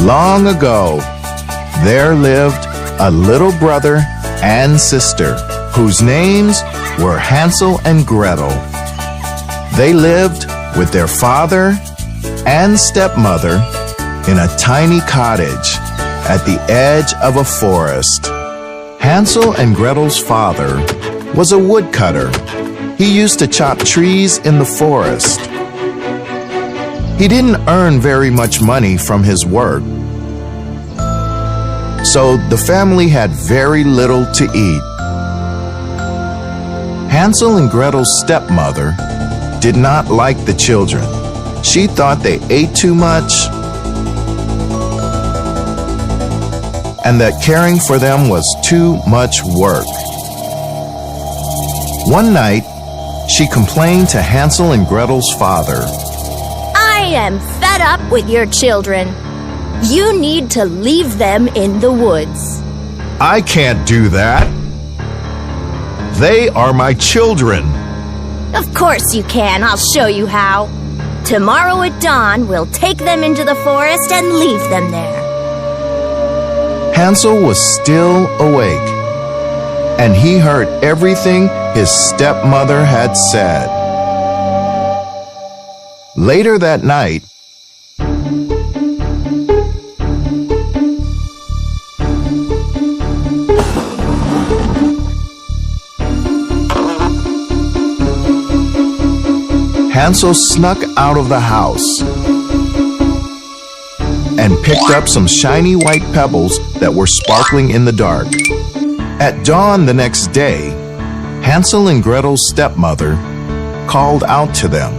Long ago, there lived a little brother and sister whose names were Hansel and Gretel. They lived with their father and stepmother in a tiny cottage at the edge of a forest. Hansel and Gretel's father was a woodcutter. He used to chop trees in the forest. He didn't earn very much money from his work, so the family had very little to eat. Hansel and Gretel's stepmother did not like the children. She thought they ate too much and that caring for them was too much work. One night, she complained to Hansel and Gretel's father. I am fed up with your children. You need to leave them in the woods. I can't do that. They are my children. Of course you can. I'll show you how. Tomorrow at dawn, we'll take them into the forest and leave them there. Hansel was still awake, and he heard everything his stepmother had said. Later that night, Hansel snuck out of the house and picked up some shiny white pebbles that were sparkling in the dark. At dawn the next day, Hansel and Gretel's stepmother called out to them.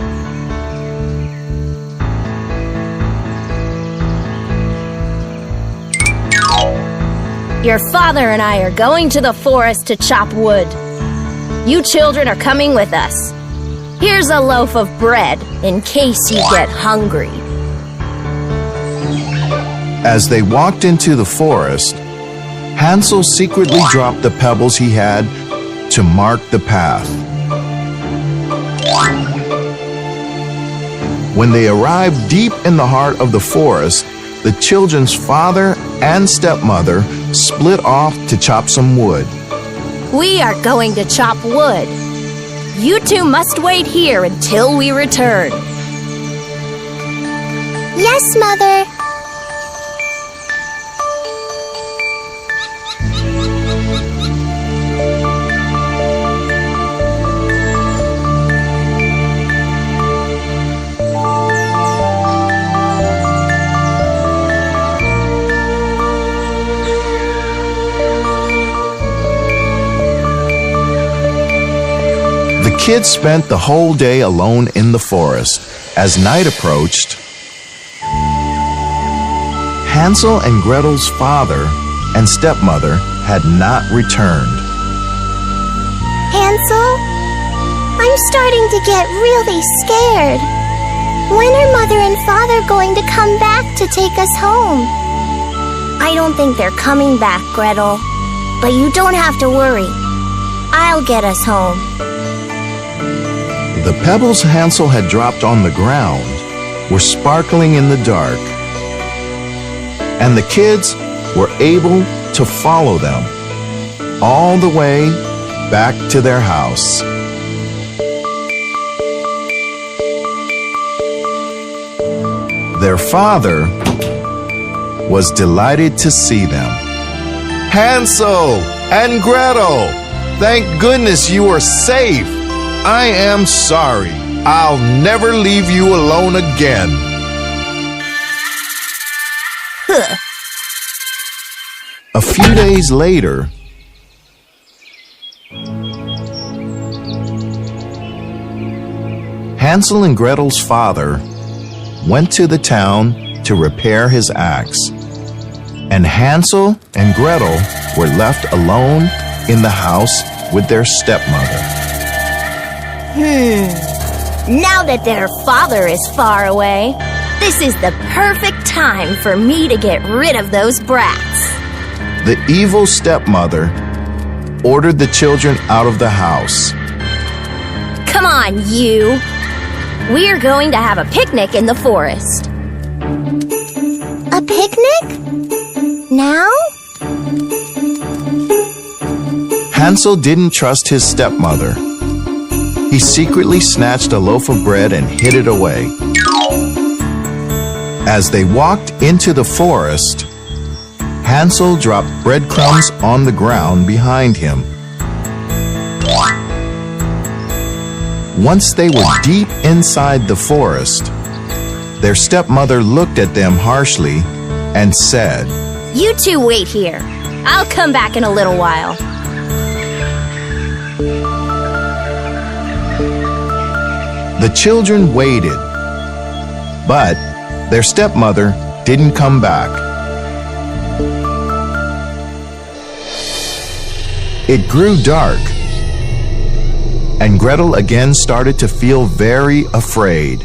Your father and I are going to the forest to chop wood. You children are coming with us. Here's a loaf of bread in case you get hungry. As they walked into the forest, Hansel secretly dropped the pebbles he had to mark the path. When they arrived deep in the heart of the forest, the children's father and stepmother split off to chop some wood. We are going to chop wood. You two must wait here until we return. Yes, Mother. The kids spent the whole day alone in the forest. As night approached, Hansel and Gretel's father and stepmother had not returned. Hansel, I'm starting to get really scared. When are Mother and Father going to come back to take us home? I don't think they're coming back, Gretel. But you don't have to worry. I'll get us home. The pebbles Hansel had dropped on the ground were sparkling in the dark, and the kids were able to follow them all the way back to their house. Their father was delighted to see them. Hansel and Gretel, thank goodness you are safe. I am sorry. I'll never leave you alone again. A few days later, Hansel and Gretel's father went to the town to repair his axe, and Hansel and Gretel were left alone in the house with their stepmother. Now that their father is far away, this is the perfect time for me to get rid of those brats. The evil stepmother ordered the children out of the house. Come on, you. We're going to have a picnic in the forest. A picnic? Now? Hansel didn't trust his stepmother. He secretly snatched a loaf of bread and hid it away. As they walked into the forest, Hansel dropped breadcrumbs on the ground behind him. Once they were deep inside the forest, their stepmother looked at them harshly and said, You two wait here. I'll come back in a little while. The children waited, but their stepmother didn't come back. It grew dark, and Gretel again started to feel very afraid.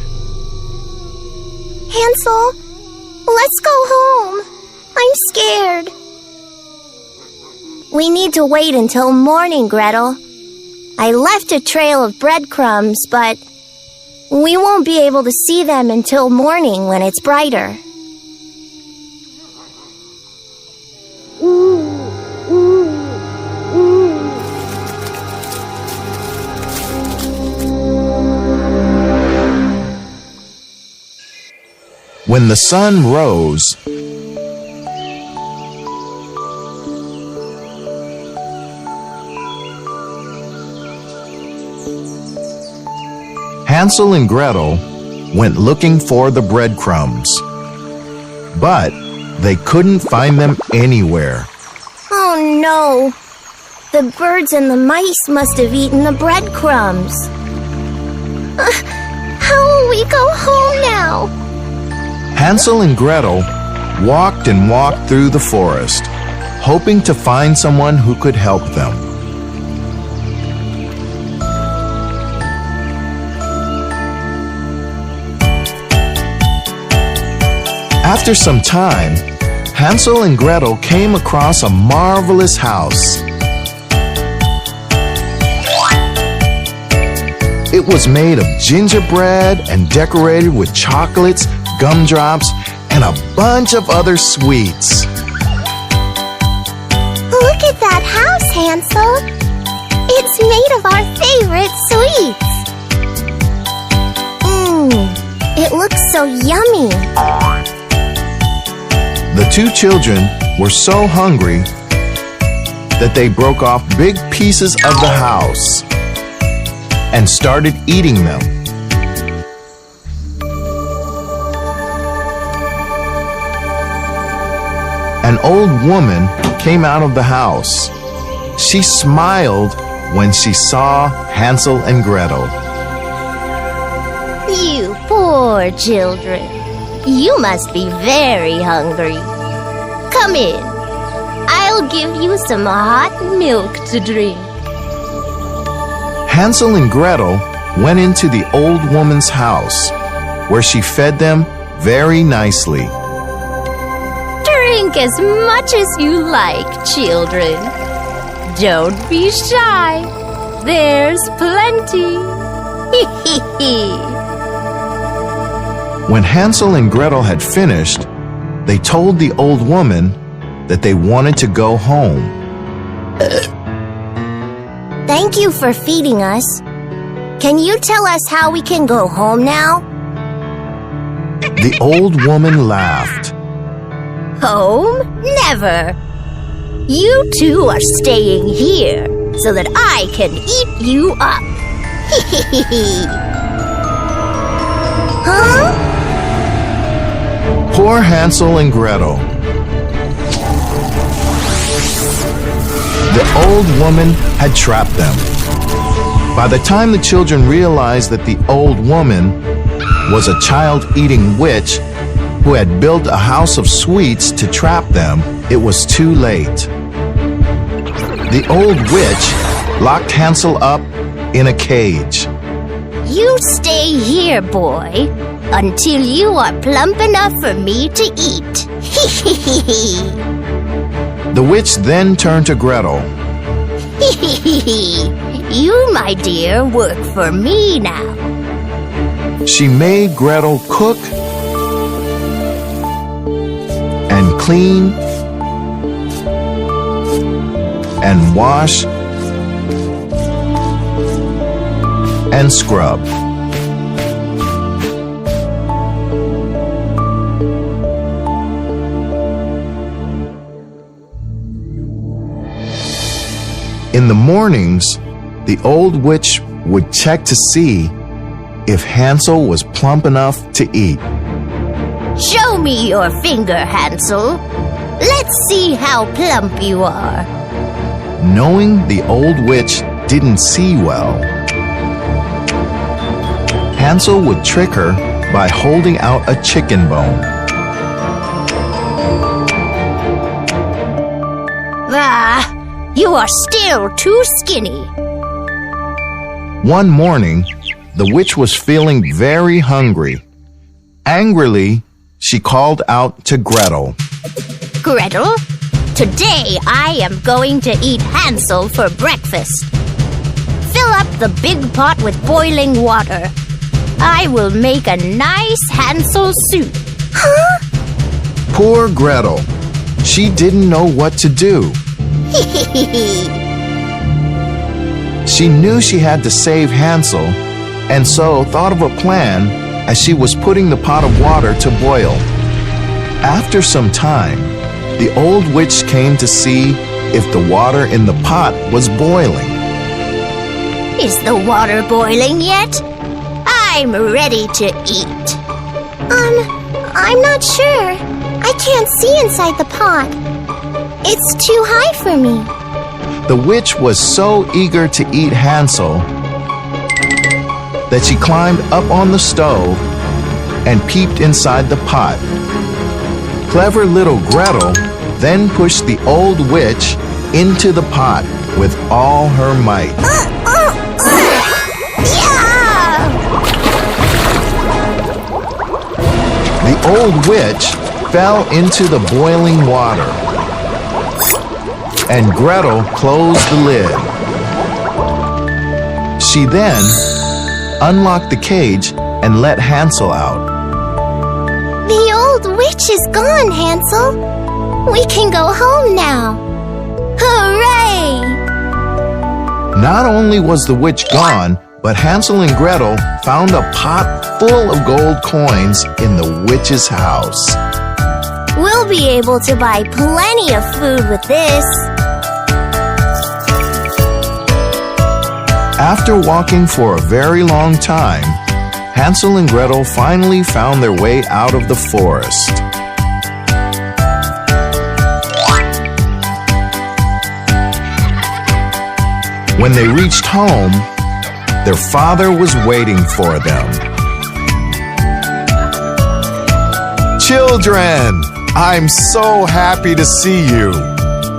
Hansel, let's go home. I'm scared. We need to wait until morning, Gretel. I left a trail of breadcrumbs, but we won't be able to see them until morning when it's brighter. When the sun rose, Hansel and Gretel went looking for the breadcrumbs, but they couldn't find them anywhere. Oh no! The birds and the mice must have eaten the breadcrumbs. How will we go home now? Hansel and Gretel walked and walked through the forest, hoping to find someone who could help them. After some time, Hansel and Gretel came across a marvelous house. It was made of gingerbread and decorated with chocolates, gumdrops, and a bunch of other sweets. Look at that house, Hansel. It's made of our favorite sweets. It looks so yummy. The two children were so hungry that they broke off big pieces of the house and started eating them. An old woman came out of the house. She smiled when she saw Hansel and Gretel. You poor children. You must be very hungry. Come in. I'll give you some hot milk to drink. Hansel and Gretel went into the old woman's house, where she fed them very nicely. Drink as much as you like, children. Don't be shy. There's plenty. When Hansel and Gretel had finished, they told the old woman that they wanted to go home. Thank you for feeding us. Can you tell us how we can go home now? The old woman laughed. Home? Never. You two are staying here so that I can eat you up. Huh? Poor Hansel and Gretel. The old woman had trapped them. By the time the children realized that the old woman was a child-eating witch who had built a house of sweets to trap them, it was too late. The old witch locked Hansel up in a cage. You stay here, boy, until you are plump enough for me to eat. The witch then turned to Gretel. You, my dear, work for me now. She made Gretel cook clean and wash and scrub. In the mornings, the old witch would check to see if Hansel was plump enough to eat. Show me your finger, Hansel. Let's see how plump you are. Knowing the old witch didn't see well, Hansel would trick her by holding out a chicken bone. Ah, you are still too skinny. One morning, the witch was feeling very hungry. Angrily, she called out to Gretel. Gretel, today I am going to eat Hansel for breakfast. Fill up the big pot with boiling water. I will make a nice Hansel soup. Huh? Poor Gretel. She didn't know what to do. She knew she had to save Hansel, and so thought of a plan as she was putting the pot of water to boil. After some time, the old witch came to see if the water in the pot was boiling. Is the water boiling yet? I'm ready to eat. I'm not sure. I can't see inside the pot. It's too high for me. The witch was so eager to eat Hansel that she climbed up on the stove and peeped inside the pot. Clever little Gretel then pushed the old witch into the pot with all her might. Yeah! The old witch fell into the boiling water, and Gretel closed the lid. She then unlocked the cage and let Hansel out. The old witch is gone, Hansel. We can go home now. Hooray! Not only was the witch gone, but Hansel and Gretel found a pot full of gold coins in the witch's house. We'll be able to buy plenty of food with this. After walking for a very long time, Hansel and Gretel finally found their way out of the forest. When they reached home, their father was waiting for them. Children, I'm so happy to see you.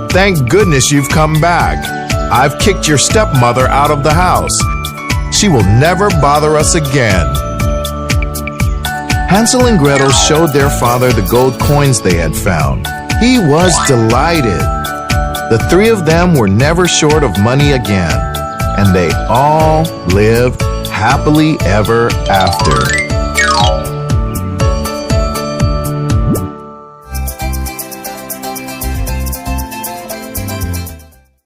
Thank goodness you've come back. I've kicked your stepmother out of the house. She will never bother us again. Hansel and Gretel showed their father the gold coins they had found. He was delighted. The three of them were never short of money again, and they all lived happily ever after.